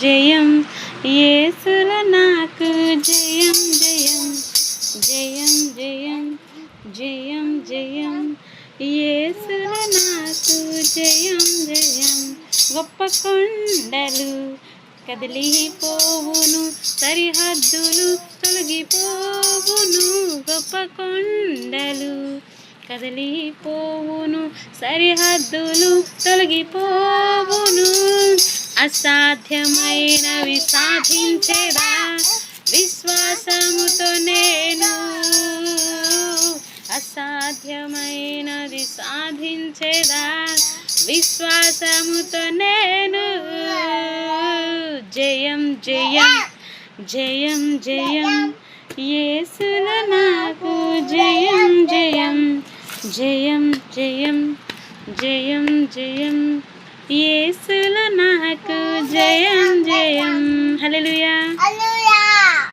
జయం యేసుల నాకు జయం జయం జయం జయం జయం జయం యేసుల నాకు జయం జయం. గొప్ప కొండలు కదిలిపోవును, సరిహద్దులు తొలగిపోవును. గొప్ప కొండలు కదిలిపోవును, సరిహద్దులు తొలగిపోవును. అసాధ్యమైనవి సాధించేదా విశ్వాసముతో నేను. అసాధ్యమైనది సాధించేదా విశ్వాసముతో నేను. జయం జయం జయం జయం యేసుల నాకు జయం జయం జయం జయం జయం జయం యేసుల నాకు జయం జయం. హల్లెలూయా.